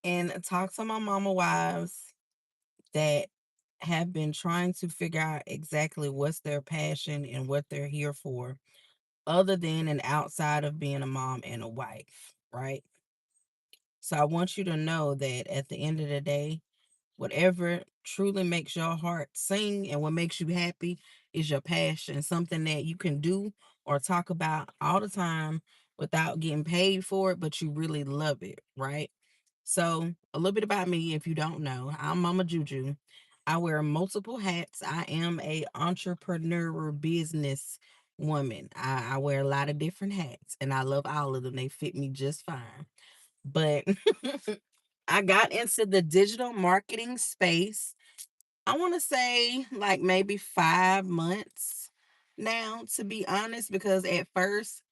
and talk to my mama wives that have been trying to figure out exactly what's their passion and what they're here for, other than and outside of being a mom and a wife, right? So I want you to know that at the end of the day, whatever truly makes your heart sing and what makes you happy is your passion, something that you can do or talk about all the time without getting paid for it, but you really love it, right? So, a little bit about me if you don't know. I'm Mama Juju. I wear multiple hats. I am a entrepreneur business woman. I wear a lot of different hats and I love all of them. They fit me just fine. But I got into the digital marketing space, I want to say like maybe 5 months now, to be honest, because at first,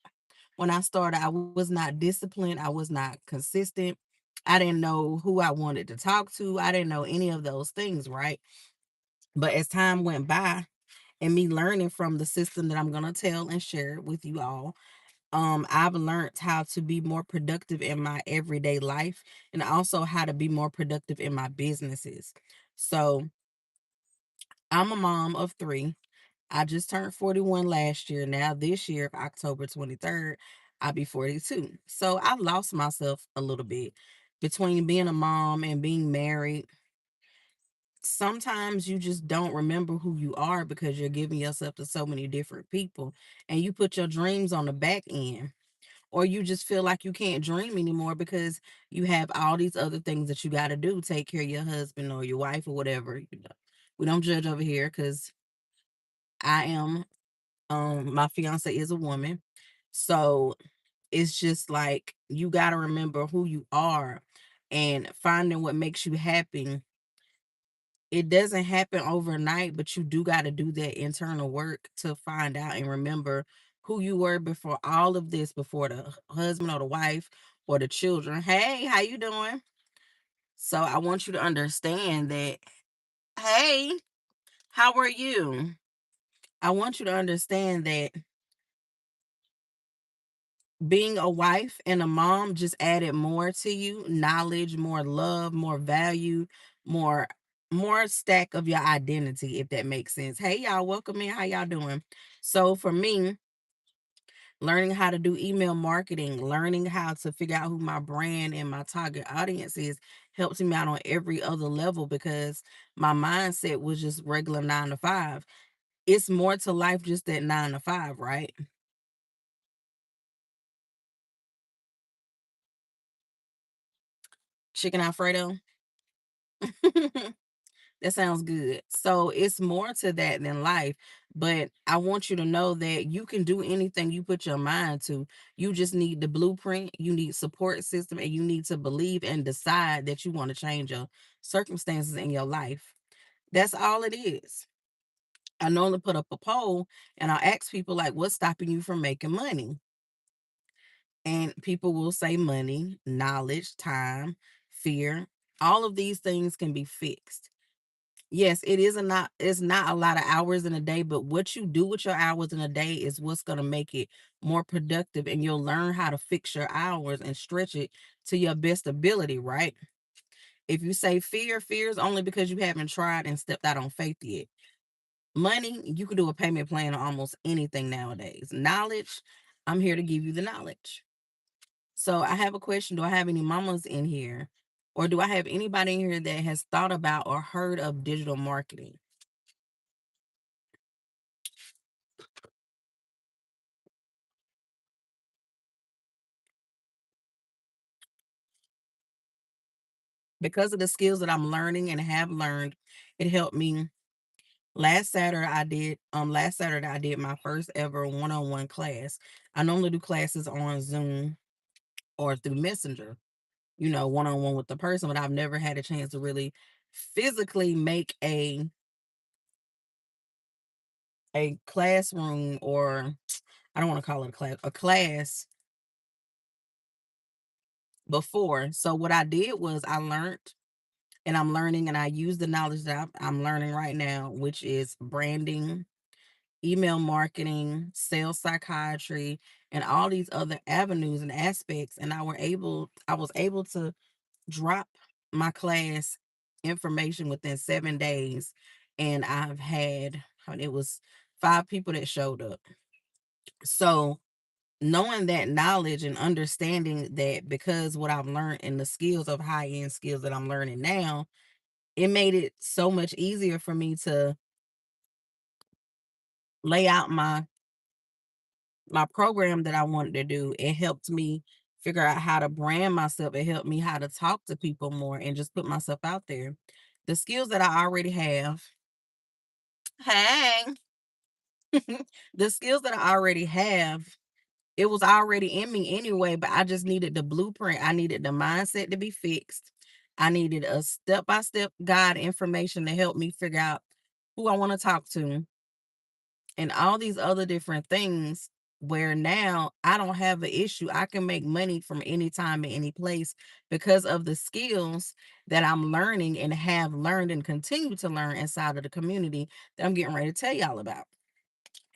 when I started, I was not disciplined, I was not consistent. I didn't know who I wanted to talk to, I didn't know any of those things, right? But as time went by, and me learning from the system that I'm going to tell and share with you all, I've learned how to be more productive in my everyday life and also how to be more productive in my businesses. So I'm a mom of three. I just turned 41 last year. Now this year, October 23rd, I'll be 42. So I lost myself a little bit between being a mom and being married. Sometimes you just don't remember who you are because you're giving yourself to so many different people and you put your dreams on the back end, or you just feel like you can't dream anymore because you have all these other things that you got to do, take care of your husband or your wife or whatever. We don't judge over here because I am, my fiance is a woman. So it's just like you got to remember who you are and finding what makes you happy. It doesn't happen overnight, but you do got to do that internal work to find out and remember who you were before all of this, before the husband or the wife or the children. Hey, how you doing? So I want you to understand that, hey, how are you? I want you to understand that being a wife and a mom just added more to you, knowledge, more love, more value, more stack of your identity, if that makes sense. Hey y'all, welcome in. How y'all doing? So for me, learning how to do email marketing, learning how to figure out who my brand and my target audience is helps me out on every other level because my mindset was just regular 9 to 5. It's more to life just that 9 to 5, right? Chicken Alfredo. That sounds good. So it's more to that than life. But I want you to know that you can do anything you put your mind to. You just need the blueprint, you need support system, and you need to believe and decide that you want to change your circumstances in your life. That's all it is. I normally put up a poll and I'll ask people like, what's stopping you from making money? And people will say money, knowledge, time, fear. All of these things can be fixed. Yes, it is a not it's not a lot of hours in a day, but what you do with your hours in a day is what's going to make it more productive, and you'll learn how to fix your hours and stretch it to your best ability, right? If you say fear is only because you haven't tried and stepped out on faith yet. Money, you can do a payment plan on almost anything nowadays. Knowledge, I'm here to give you the knowledge. So I have a question. Do I have any mamas in here? Or do I have anybody in here that has thought about or heard of digital marketing? Because of the skills that I'm learning and have learned, it helped me. Last Saturday I did my first ever one-on-one class. I normally do classes on Zoom or through Messenger, one-on-one with the person, but I've never had a chance to really physically make a classroom, or I don't want to call it a class before. So what I did was I learned and I'm learning and I use the knowledge that I'm learning right now, which is branding, email marketing, sales psychiatry, and all these other avenues and aspects. And I was able to drop my class information within 7 days, and I've had, it was 5 people that showed up. So knowing that knowledge and understanding that, because what I've learned and the skills of high end skills that I'm learning now, it made it so much easier for me to lay out my program that I wanted to do. It helped me figure out how to brand myself. It helped me how to talk to people more and just put myself out there. The skills that I already have, hey, the skills that I already have, it was already in me anyway, but I just needed the blueprint. I needed the mindset to be fixed. I needed a step by step guide information to help me figure out who I want to talk to and all these other different things, where now I don't have an issue. I can make money from any time and any place because of the skills that I'm learning and have learned and continue to learn inside of the community that I'm getting ready to tell y'all about.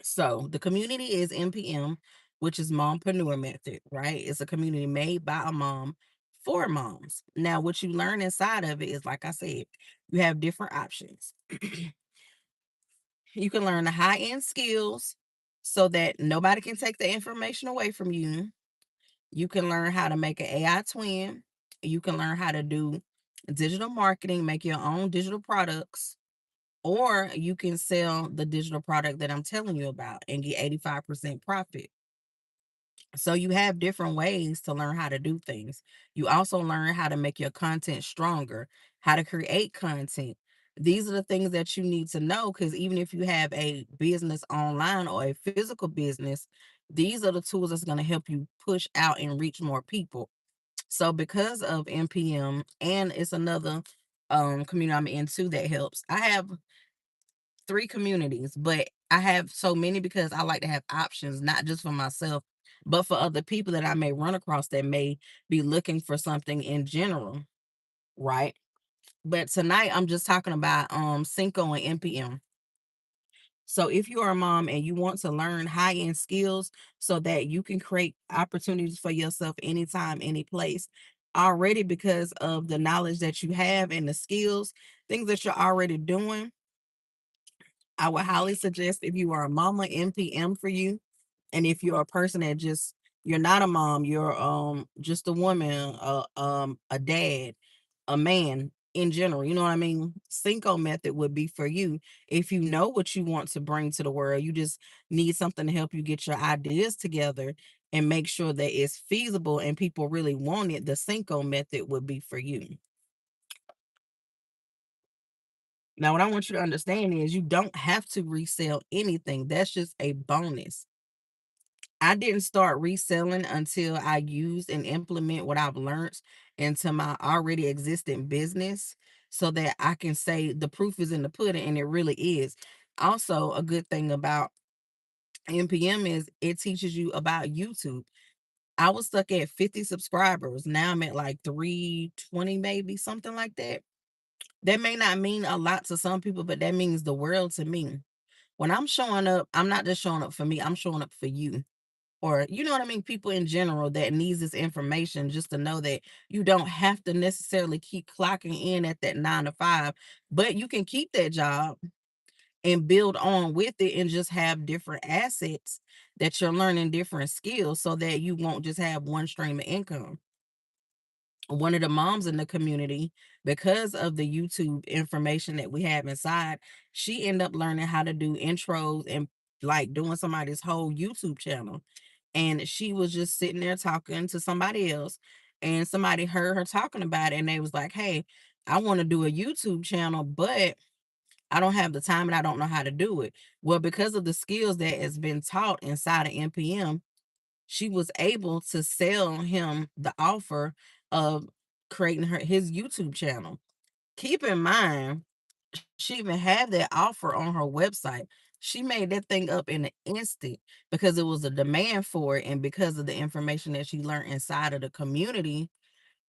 So the community is MPM, which is Mompreneur Method, right? It's a community made by a mom for moms. Now, what you learn inside of it is, like I said, you have different options. You can learn the high end skills so that nobody can take the information away from you. You can learn how to make an AI twin. You can learn how to do digital marketing, make your own digital products, or you can sell the digital product that I'm telling you about and get 85% profit. So you have different ways to learn how to do things. You also learn how to make your content stronger, how to create content. These are the things that you need to know, because even if you have a business online or a physical business, these are the tools that's going to help you push out and reach more people. So because of NPM, and it's another community I'm into that helps. I have 3 communities, but I have so many because I like to have options, not just for myself, but for other people that I may run across that may be looking for something in general, right? But tonight I'm just talking about Cinco and NPM. So if you are a mom and you want to learn high-end skills so that you can create opportunities for yourself anytime, any place, already because of the knowledge that you have and the skills, things that you're already doing, I would highly suggest, if you are a mama, NPM for you. And if you're a person that just, you're not a mom, you're just a woman, a dad, a man in general, you know what I mean? Cinco method would be for you. If you know what you want to bring to the world, you just need something to help you get your ideas together and make sure that it's feasible and people really want it. The Cinco method would be for you. Now, what I want you to understand is you don't have to resell anything. That's just a bonus. I didn't start reselling until I used and implement what I've learned into my already existing business, so that I can say the proof is in the pudding, and it really is. Also, a good thing about NPM is it teaches you about YouTube. I was stuck at 50 subscribers. Now I'm at like 320, maybe something like that. That may not mean a lot to some people, but that means the world to me. When I'm showing up, I'm not just showing up for me, I'm showing up for you. Or, you know what I mean, people in general that needs this information, just to know that you don't have to necessarily keep clocking in at that 9 to 5, but you can keep that job and build on with it and just have different assets that you're learning different skills so that you won't just have one stream of income. One of the moms in the community, because of the YouTube information that we have inside, she ended up learning how to do intros and like doing somebody's whole YouTube channel. And she was just sitting there talking to somebody else, and somebody heard her talking about it, and they was like, "Hey, I want to do a YouTube channel, but I don't have the time and I don't know how to do it." Well, because of the skills that has been taught inside of NPM, she was able to sell him the offer of creating his YouTube channel. Keep in mind, she even had that offer on her website. She made that thing up in an instant because it was a demand for it, and because of the information that she learned inside of the community,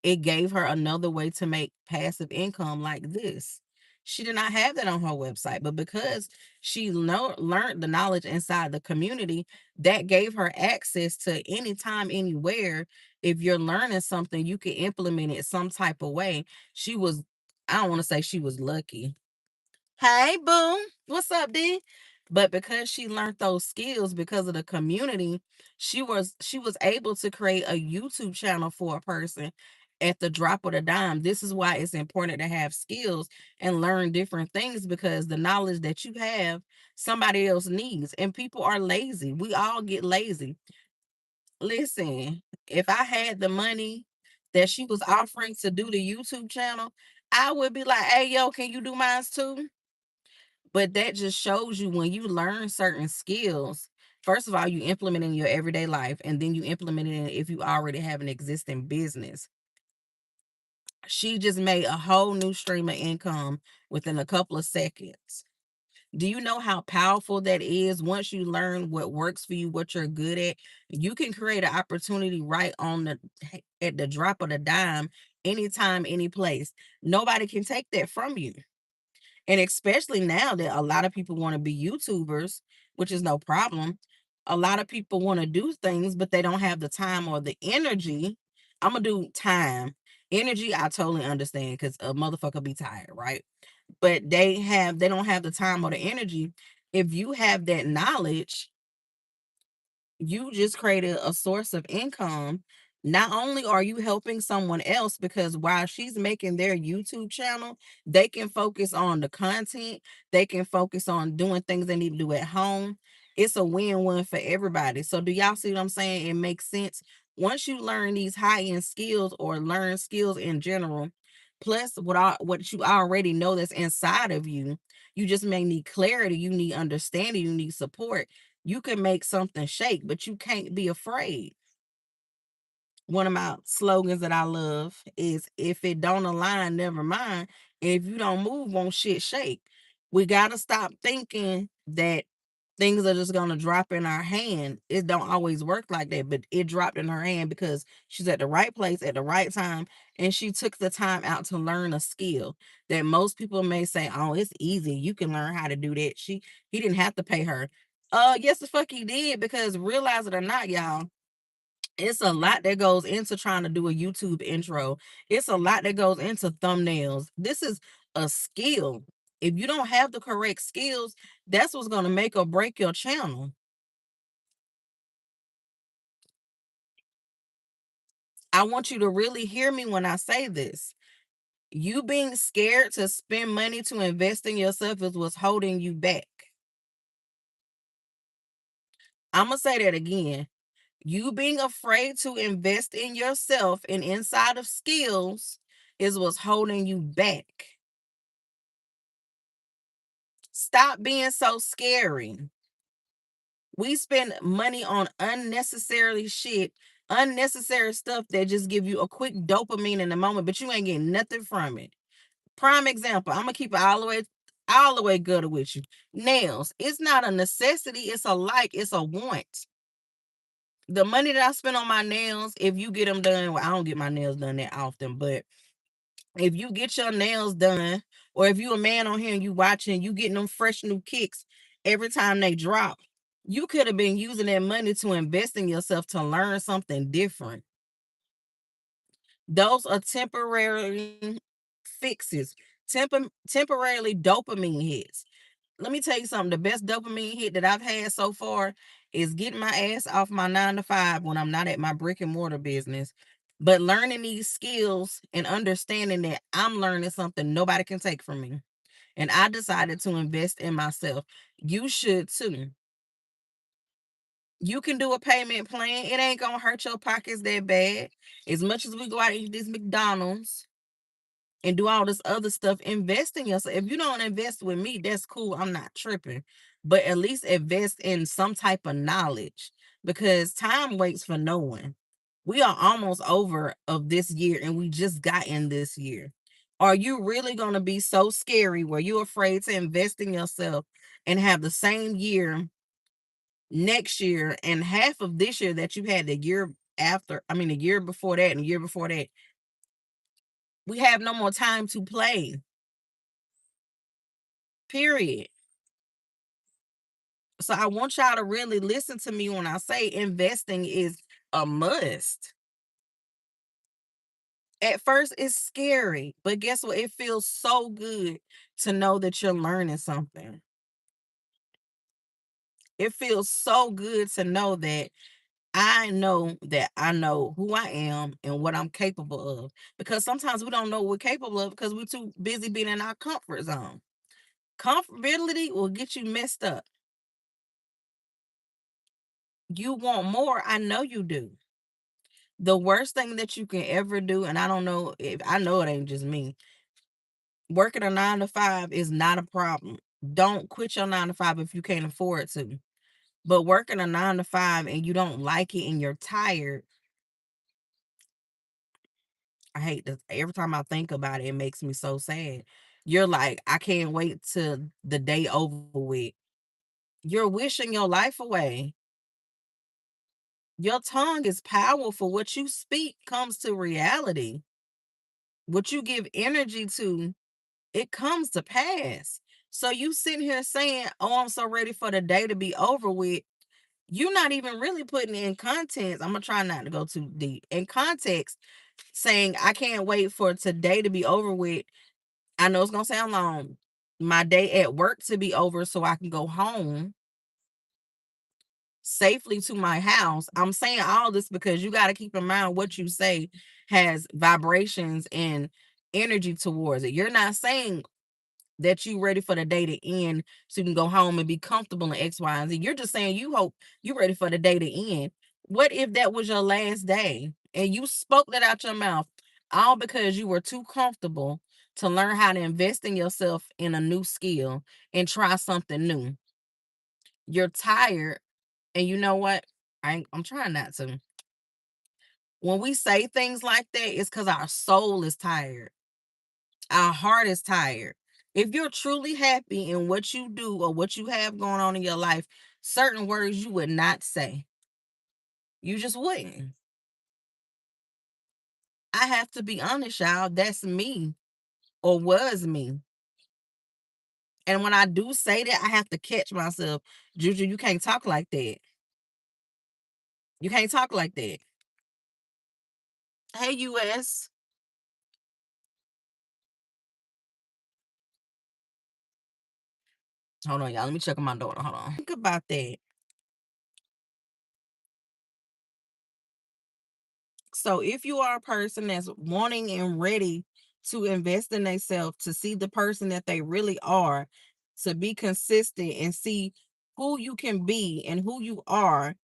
it gave her another way to make passive income like this. She did not have that on her website, but because she learned the knowledge inside the community, that gave her access to anytime, anywhere. If you're learning something, you can implement it some type of way. She was, I don't want to say she was lucky. Hey, boom. What's up, D? But because she learned those skills because of the community, she was able to create a YouTube channel for a person at the drop of the dime. This is why it's important to have skills and learn different things, because the knowledge that you have, somebody else needs. And people are lazy. We all get lazy. Listen, if I had the money that she was offering to do the YouTube channel, I would be like, hey, yo, can you do mine too? But that just shows you, when you learn certain skills, first of all, you implement it in your everyday life, and then you implement it in if you already have an existing business. She just made a whole new stream of income within a couple of seconds. Do you know how powerful that is? Once you learn what works for you, what you're good at, you can create an opportunity right on the at the drop of the dime, anytime, any place. Nobody can take that from you. And especially now that a lot of people want to be YouTubers, which is no problem. A lot of people want to do things, but they don't have the time or the energy. I'm gonna do time. Energy, I totally understand, because a motherfucker be tired, right? But they don't have the time or the energy. If you have that knowledge, you just created a source of income. Not only are you helping someone else, because while she's making their YouTube channel, they can focus on the content, they can focus on doing things they need to do at home. It's a win-win for everybody. So do y'all see what I'm saying? It makes sense. Once you learn these high-end skills, or learn skills in general, plus what you already know that's inside of you, you just may need clarity, you need understanding, you need support. You can make something shake, but you can't be afraid. One of my slogans that I love is, if it don't align, never mind. If you don't move, won't shit shake. We gotta stop thinking that things are just gonna drop in our hand. It don't always work like that, but it dropped in her hand because she's at the right place at the right time, and she took the time out to learn a skill that most people may say, "Oh, it's easy. You can learn how to do that." He didn't have to pay her. Yes, the fuck he did, because realize it or not, y'all, it's a lot that goes into trying to do a YouTube intro. It's a lot that goes into thumbnails. This is a skill. If you don't have the correct skills, that's what's going to make or break your channel. I want you to really hear me when I say this. You being scared to spend money to invest in yourself is what's holding you back. I'm going to say that again. You being afraid to invest in yourself and inside of skills is what's holding you back. Stop being so scary. We spend money on unnecessary shit, unnecessary stuff that just give you a quick dopamine in the moment, but you ain't getting nothing from it. Prime example, I'm gonna keep it all the way good with you. Nails. It's not a necessity, it's a like, it's a want. The money that I spend on my nails, if you get them done, well, I don't get my nails done that often, but if you get your nails done, or if you a man on here and you watching, you getting them fresh new kicks every time they drop, you could have been using that money to invest in yourself to learn something different. Those are temporary fixes, temporarily dopamine hits. Let me tell you something. The best dopamine hit that I've had so far is getting my ass off my 9 to 5 when I'm not at my brick and mortar business. But learning these skills and understanding that I'm learning something nobody can take from me. And I decided to invest in myself. You should too. You can do a payment plan. It ain't gonna hurt your pockets that bad. As much as we go out and eat this McDonald's and do all this other stuff, invest in yourself. If you don't invest with me, that's cool. I'm not tripping. But at least invest in some type of knowledge, because time waits for no one. We are almost over of this year, and we just got in this year. Are you really going to be so scary where you're afraid to invest in yourself and have the same year next year and half of this year that you had the year after? I mean, the year before that and the year before that. We have no more time to play. Period. So I want y'all to really listen to me when I say investing is a must. At first, it's scary, but guess what? It feels so good to know that you're learning something. It feels so good to know that I know who I am and what I'm capable of. Because sometimes we don't know what we're capable of because we're too busy being in our comfort zone. Comfortability will get you messed up. You want more. I know you do. The worst thing that you can ever do, and I don't know if I know it ain't just me, working a 9 to 5 is not a problem. Don't quit your 9 to 5 if you can't afford to. But working a 9 to 5 and you don't like it and you're tired, I hate this. Every time I think about it, it makes me so sad. You're like, I can't wait till the day over with. You're wishing your life away. Your tongue is powerful. What you speak comes to reality. What you give energy to, it comes to pass. So you sitting here saying, "Oh, I'm so ready for the day to be over with." You're not even really putting in context. I'm gonna try not to go too deep. In context, saying, "I can't wait for today to be over with." I know it's gonna sound long. My day at work to be over so I can go home safely to my house. I'm saying all this because you got to keep in mind what you say has vibrations and energy towards it. You're not saying that you ready for the day to end so you can go home and be comfortable in X, Y, and Z. You're just saying you hope you ready for the day to end. What if that was your last day and you spoke that out your mouth all because you were too comfortable to learn how to invest in yourself in a new skill and try something new? You're tired, and you know what? I'm trying not to. When we say things like that, it's because our soul is tired. Our heart is tired. If you're truly happy in what you do or what you have going on in your life, certain words you would not say. You just wouldn't. I have to be honest, y'all. That's me or was me. And when I do say that, I have to catch myself. Juju, you can't talk like that. You can't talk like that. Hey, US. Hold on, y'all. Let me check on my daughter. Hold on. Think about that. So if you are a person that's wanting and ready to invest in themselves, to see the person that they really are, to be consistent and see who you can be and who you are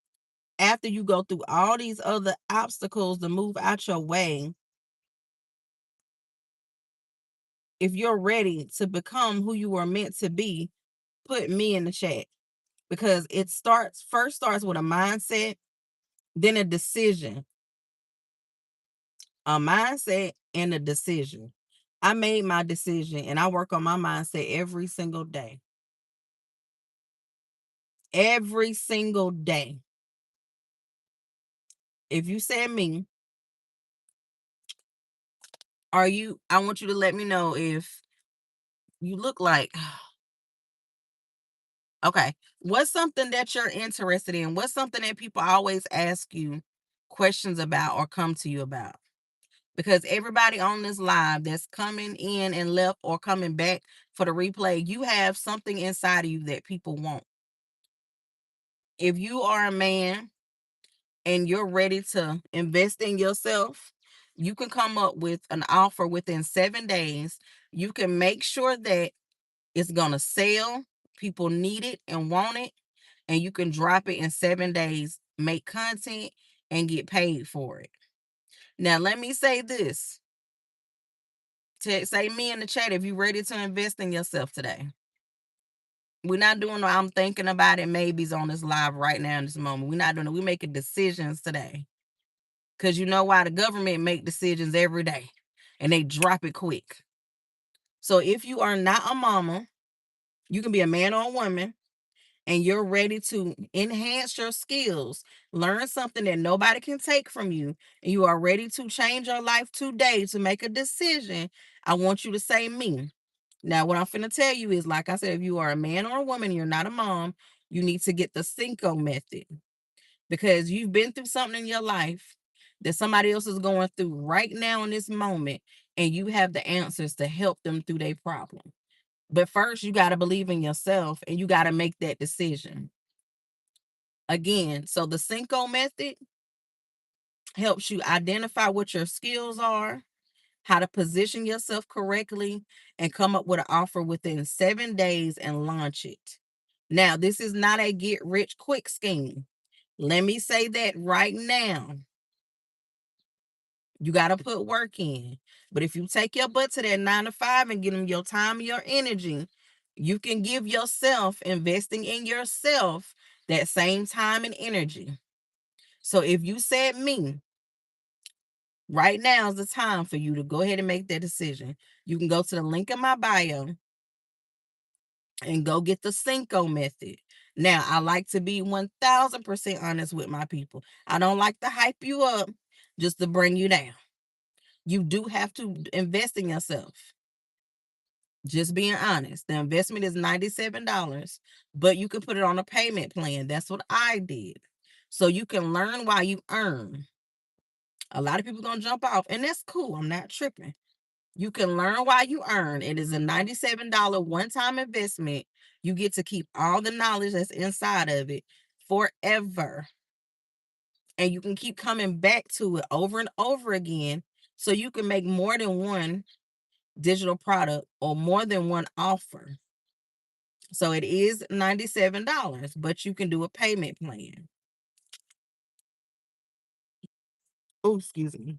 after you go through all these other obstacles to move out your way, if you're ready to become who you are meant to be, put me in the chat because it starts with a mindset, then a decision, a mindset and a decision. I made my decision and I work on my mindset every single day. Every single day. If you said me, I want you to let me know if you look like, okay, what's something that you're interested in? What's something that people always ask you questions about or come to you about? Because everybody on this live that's coming in and left or coming back for the replay, you have something inside of you that people want. If you are a man and you're ready to invest in yourself, you can come up with an offer within 7 days. You can make sure that it's going to sell, people need it and want it, and you can drop it in 7 days, make content, and get paid for it. Now, let me say this. Say me in the chat if you're ready to invest in yourself today. We're not doing no I'm thinking about it maybes on this live right now in this moment. We're not doing it. We're making decisions today. Because you know why? The government make decisions every day and they drop it quick. So if you are not a mama, you can be a man or a woman and you're ready to enhance your skills, learn something that nobody can take from you, and you are ready to change your life today to make a decision, I want you to say me. Now, what I'm finna tell you is, like I said, if you are a man or a woman, you're not a mom, you need to get the Cinco method because you've been through something in your life that somebody else is going through right now in this moment, and you have the answers to help them through their problem. But first, you got to believe in yourself and you got to make that decision. Again, so the Cinco method helps you identify what your skills are, how to position yourself correctly, and come up with an offer within 7 days and launch it. Now, this is not a get rich quick scheme. Let me say that right now. You got to put work in. But if you take your butt to that 9 to 5 and give them your time and your energy, you can give yourself, investing in yourself, that same time and energy. So if you said me, right now is the time for you to go ahead and make that decision. You can go to the link in my bio and go get the Cinco method. Now, I like to be 1000% honest with my people. I don't like to hype you up just to bring you down. You do have to invest in yourself. Just being honest. The investment is $97, but you can put it on a payment plan. That's what I did. So you can learn while you earn. A lot of people gonna jump off, and that's cool. I'm not tripping. You can learn while you earn. It is a $97 one-time investment. You get to keep all the knowledge that's inside of it forever. And you can keep coming back to it over and over again so you can make more than one digital product or more than one offer. So it is $97, but you can do a payment plan. Oh, excuse me.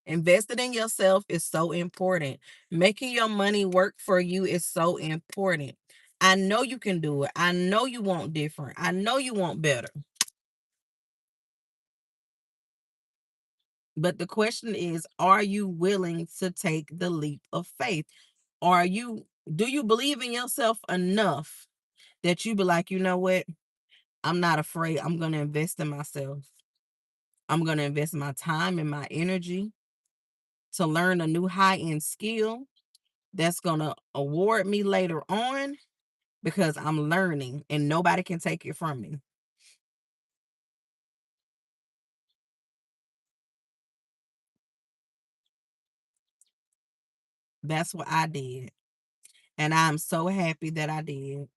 Investing in yourself is so important. Making your money work for you is so important. I know you can do it. I know you want different. I know you want better. But the question is, are you willing to take the leap of faith? Do you believe in yourself enough that you be like, you know what? I'm not afraid. I'm going to invest in myself. I'm going to invest my time and my energy to learn a new high-end skill that's going to award me later on because I'm learning and nobody can take it from me. That's what I did. And I'm so happy that I did.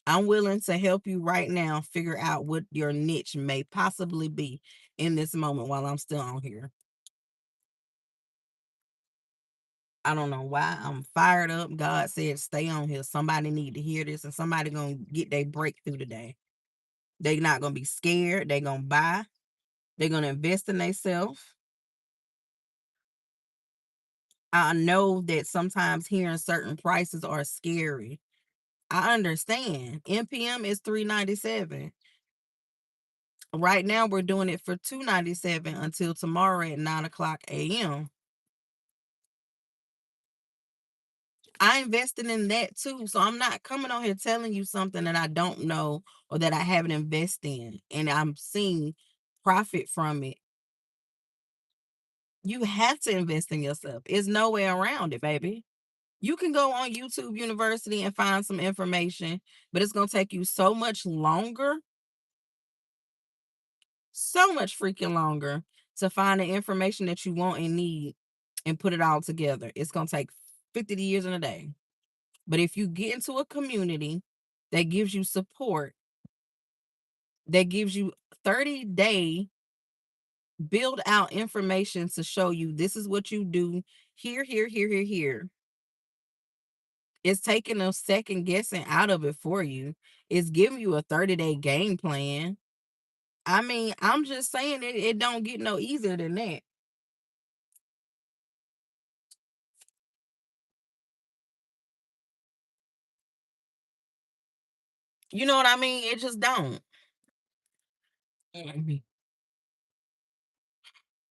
I'm willing to help you right now figure out what your niche may possibly be in this moment while I'm still on here. I don't know why I'm fired up. God said stay on here. Somebody need to hear this and somebody gonna get their breakthrough today. They not gonna be scared. They gonna buy. They're gonna invest in themselves. I know that sometimes hearing certain prices are scary. I understand. NPM is $397. Right now we're doing it for $297 until tomorrow at 9 o'clock a.m. I invested in that too. So I'm not coming on here telling you something that I don't know or that I haven't invested in and I'm seeing profit from it. You have to invest in yourself. There's no way around it, baby. You can go on YouTube University and find some information, but it's going to take you so much freaking longer to find the information that you want and need and put it all together. It's going to take 50 years in a day. But if you get into a community that gives you support, that gives you 30-day build out information to show you this is what you do here. It's taking a second guessing out of it for you. It's giving you a 30-day game plan. I mean, I'm just saying it don't get no easier than that. You know what I mean? It just don't. Mhm.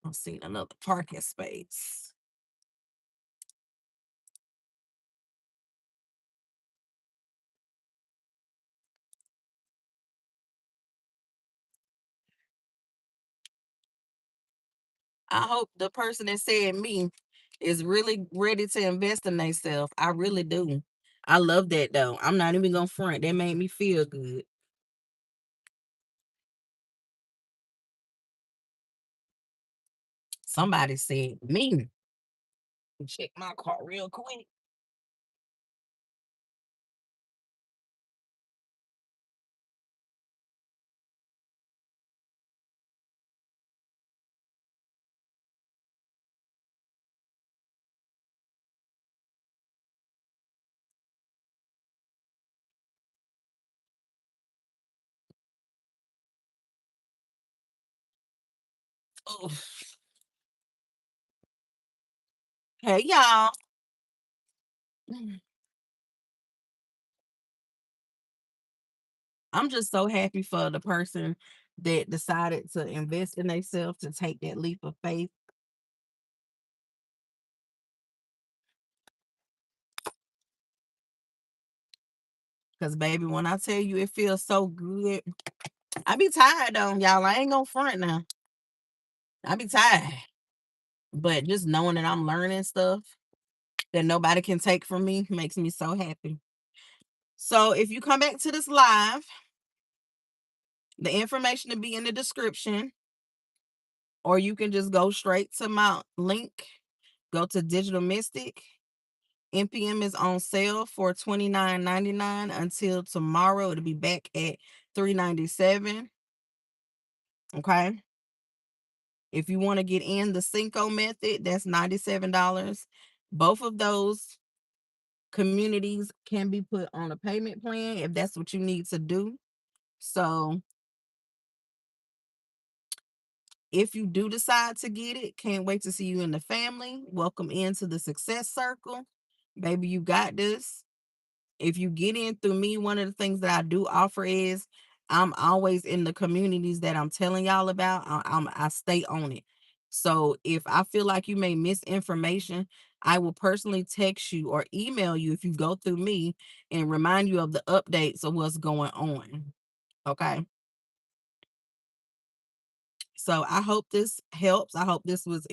I'm seeing another parking space. I hope the person that said me is really ready to invest in themselves. I really do. I love that though. I'm not even gonna front. That made me feel good. Somebody said me. Check my car real quick. Oh, hey y'all. I'm just so happy for the person that decided to invest in themselves to take that leap of faith. Cause baby, when I tell you it feels so good, I be tired though, y'all. I ain't gonna front now. I be tired. But just knowing that I'm learning stuff that nobody can take from me makes me so happy. So if you come back to this live, the information will be in the description, or you can just go straight to my link. Go to Digital Mystic. NPM is on sale for $29.99 until tomorrow. It'll be back at $397. Okay. If you want to get in the Cinco method, that's $97. Both of those communities can be put on a payment plan if that's what you need to do. So if you do decide to get it, can't wait to see you in the family. Welcome into the success circle. Baby, you got this. If you get in through me, one of the things that I do offer is I'm always in the communities that I'm telling y'all about. I stay on it. So if I feel like you may miss information, I will personally text you or email you if you go through me and remind you of the updates of what's going on. Okay. So I hope this helps. I hope this was